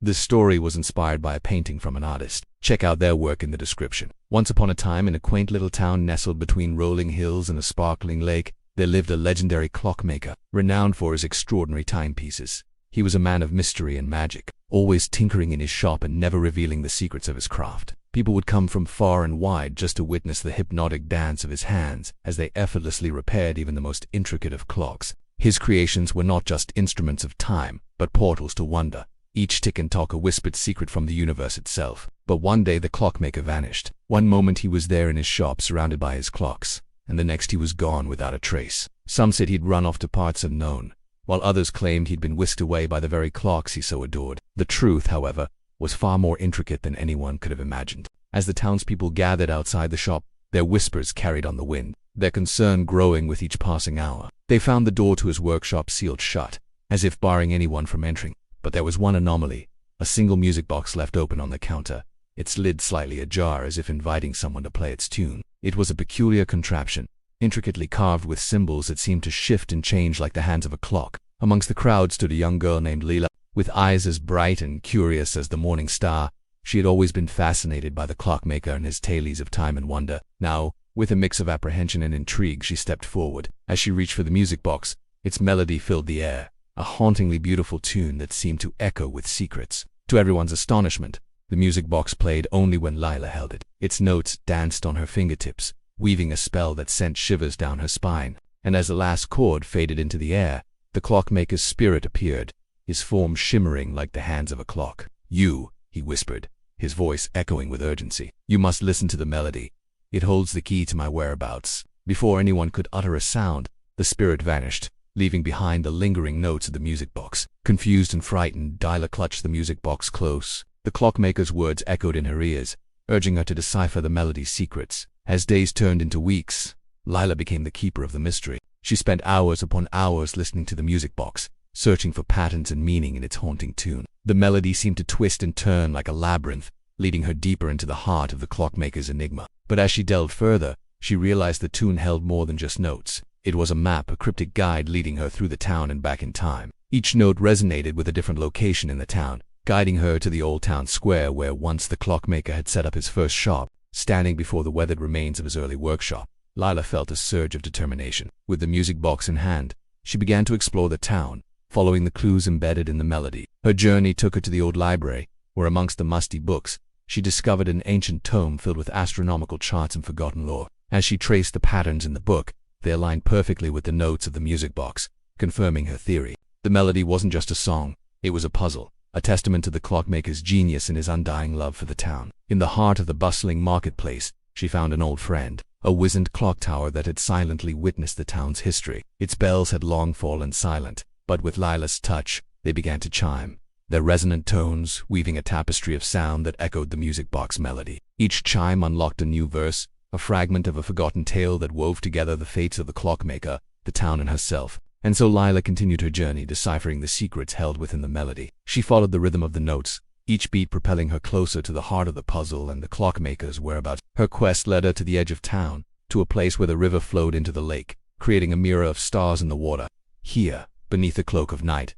This story was inspired by a painting from an artist. Check out their work in the description. Once upon a time, in a quaint little town nestled between rolling hills and a sparkling lake, there lived a legendary clockmaker, renowned for his extraordinary timepieces. He was a man of mystery and magic, always tinkering in his shop and never revealing the secrets of his craft. People would come from far and wide just to witness the hypnotic dance of his hands as they effortlessly repaired even the most intricate of clocks. His creations were not just instruments of time, but portals to wonder. Each tick and tock a whispered secret from the universe itself. But one day the clockmaker vanished. One moment he was there in his shop surrounded by his clocks, and the next he was gone without a trace. Some said he'd run off to parts unknown, while others claimed he'd been whisked away by the very clocks he so adored. The truth, however, was far more intricate than anyone could have imagined. As the townspeople gathered outside the shop, their whispers carried on the wind, their concern growing with each passing hour. They found the door to his workshop sealed shut, as if barring anyone from entering. But there was one anomaly: a single music box left open on the counter, its lid slightly ajar as if inviting someone to play its tune. It was a peculiar contraption, intricately carved with symbols that seemed to shift and change like the hands of a clock. Amongst the crowd stood a young girl named Leela, with eyes as bright and curious as the morning star. She had always been fascinated by the clockmaker and his tales of time and wonder. Now, with a mix of apprehension and intrigue, she stepped forward. As she reached for the music box, its melody filled the air, a hauntingly beautiful tune that seemed to echo with secrets. To everyone's astonishment, the music box played only when Leela held it. Its notes danced on her fingertips, weaving a spell that sent shivers down her spine. And as the last chord faded into the air, the clockmaker's spirit appeared, his form shimmering like the hands of a clock. "You," he whispered, his voice echoing with urgency. "You must listen to the melody. It holds the key to my whereabouts." Before anyone could utter a sound, the spirit vanished, leaving behind the lingering notes of the music box. Confused and frightened, Leela clutched the music box close. The clockmaker's words echoed in her ears, urging her to decipher the melody's secrets. As days turned into weeks, Leela became the keeper of the mystery. She spent hours upon hours listening to the music box, searching for patterns and meaning in its haunting tune. The melody seemed to twist and turn like a labyrinth, leading her deeper into the heart of the clockmaker's enigma. But as she delved further, she realized the tune held more than just notes. It was a map, a cryptic guide leading her through the town and back in time. Each note resonated with a different location in the town, guiding her to the old town square where once the clockmaker had set up his first shop. Standing before the weathered remains of his early workshop, Leela felt a surge of determination. With the music box in hand, she began to explore the town, following the clues embedded in the melody. Her journey took her to the old library, where amongst the musty books, she discovered an ancient tome filled with astronomical charts and forgotten lore. As she traced the patterns in the book, they aligned perfectly with the notes of the music box, confirming her theory. The melody wasn't just a song, it was a puzzle, a testament to the clockmaker's genius and his undying love for the town. In the heart of the bustling marketplace, she found an old friend, a wizened clock tower that had silently witnessed the town's history. Its bells had long fallen silent, but with Leela's touch, they began to chime, their resonant tones weaving a tapestry of sound that echoed the music box melody. Each chime unlocked a new verse, a fragment of a forgotten tale that wove together the fates of the clockmaker, the town, and herself. And so Leela continued her journey, deciphering the secrets held within the melody. She followed the rhythm of the notes, each beat propelling her closer to the heart of the puzzle and the clockmaker's whereabouts. Her quest led her to the edge of town, to a place where the river flowed into the lake, creating a mirror of stars in the water. Here, beneath the cloak of night,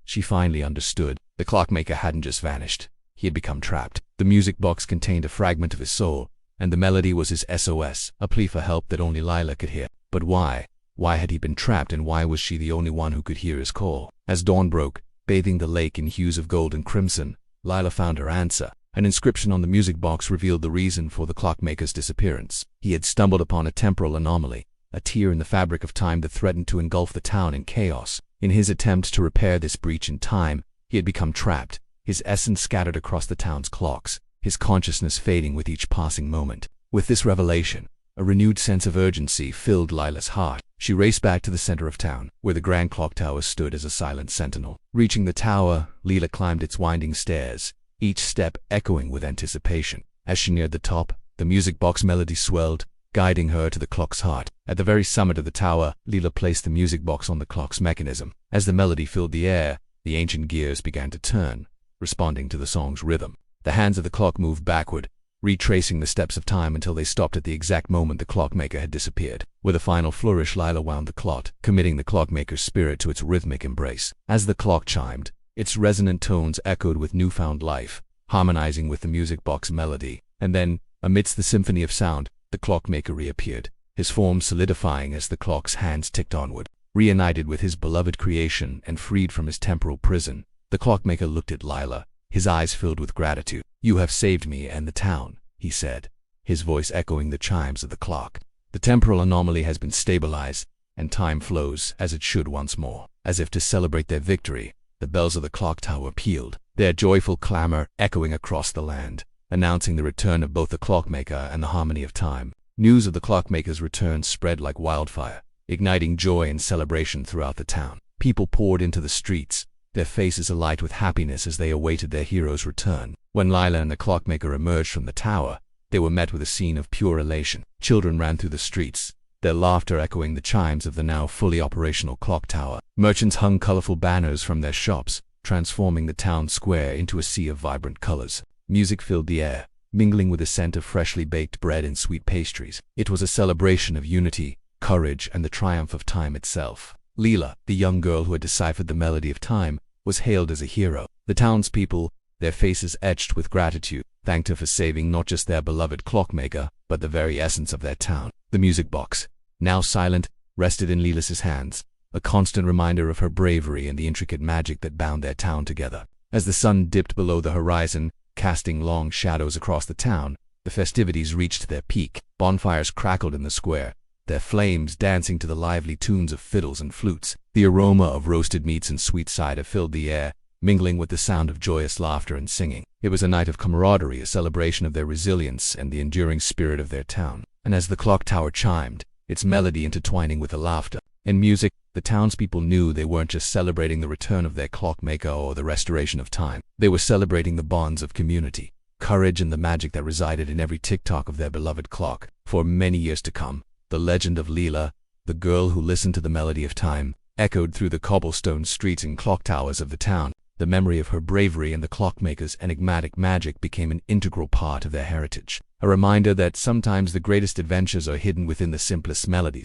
she finally understood. The clockmaker hadn't just vanished, he had become trapped. The music box contained a fragment of his soul, and the melody was his SOS, a plea for help that only Leela could hear. But why? Why had he been trapped, and why was she the only one who could hear his call? As dawn broke, bathing the lake in hues of gold and crimson, Leela found her answer. An inscription on the music box revealed the reason for the clockmaker's disappearance. He had stumbled upon a temporal anomaly, a tear in the fabric of time that threatened to engulf the town in chaos. In his attempt to repair this breach in time, he had become trapped, his essence scattered across the town's clocks, his consciousness fading with each passing moment. With this revelation, a renewed sense of urgency filled Leela's heart. She raced back to the center of town, where the grand clock tower stood as a silent sentinel. Reaching the tower, Leela climbed its winding stairs, each step echoing with anticipation. As she neared the top, the music box melody swelled, guiding her to the clock's heart. At the very summit of the tower, Leela placed the music box on the clock's mechanism. As the melody filled the air, the ancient gears began to turn, responding to the song's rhythm. The hands of the clock moved backward, retracing the steps of time until they stopped at the exact moment the clockmaker had disappeared. With a final flourish, Leela wound the clock, committing the clockmaker's spirit to its rhythmic embrace. As the clock chimed, Its resonant tones echoed with newfound life, harmonizing with the music box melody. And then, amidst the symphony of sound, the Clockmaker reappeared, his form solidifying as the clock's hands ticked onward. Reunited with his beloved creation and freed from his temporal prison, the Clockmaker looked at Leela, his eyes filled with gratitude. "You have saved me and the town," he said, his voice echoing the chimes of the clock. "The temporal anomaly has been stabilized, and time flows as it should once more." As if to celebrate their victory, the bells of the clock tower pealed, their joyful clamor echoing across the land, announcing the return of both the Clockmaker and the harmony of time. News of the Clockmaker's return spread like wildfire, igniting joy and celebration throughout the town. People poured into the streets, their faces alight with happiness as they awaited their hero's return. When Leela and the Clockmaker emerged from the tower, they were met with a scene of pure elation. Children ran through the streets, their laughter echoing the chimes of the now fully operational clock tower. Merchants hung colorful banners from their shops, transforming the town square into a sea of vibrant colors. Music filled the air, mingling with the scent of freshly baked bread and sweet pastries. It was a celebration of unity, courage, and the triumph of time itself. Leela, the young girl who had deciphered the melody of time, was hailed as a hero. The townspeople, their faces etched with gratitude, thanked her for saving not just their beloved Clockmaker, but the very essence of their town. The music box, now silent, rested in Leela's hands, a constant reminder of her bravery and the intricate magic that bound their town together. As the sun dipped below the horizon, casting long shadows across the town, the festivities reached their peak. Bonfires crackled in the square, their flames dancing to the lively tunes of fiddles and flutes. The aroma of roasted meats and sweet cider filled the air, mingling with the sound of joyous laughter and singing. It was a night of camaraderie, a celebration of their resilience and the enduring spirit of their town. And as the clock tower chimed, its melody intertwining with the laughter and music, the townspeople knew they weren't just celebrating the return of their Clockmaker or the restoration of time. They were celebrating the bonds of community, courage, and the magic that resided in every tick-tock of their beloved clock. For many years to come, the legend of Leela, the girl who listened to the melody of time, echoed through the cobblestone streets and clock towers of the town. The memory of her bravery and the Clockmaker's enigmatic magic became an integral part of their heritage, a reminder that sometimes the greatest adventures are hidden within the simplest melodies.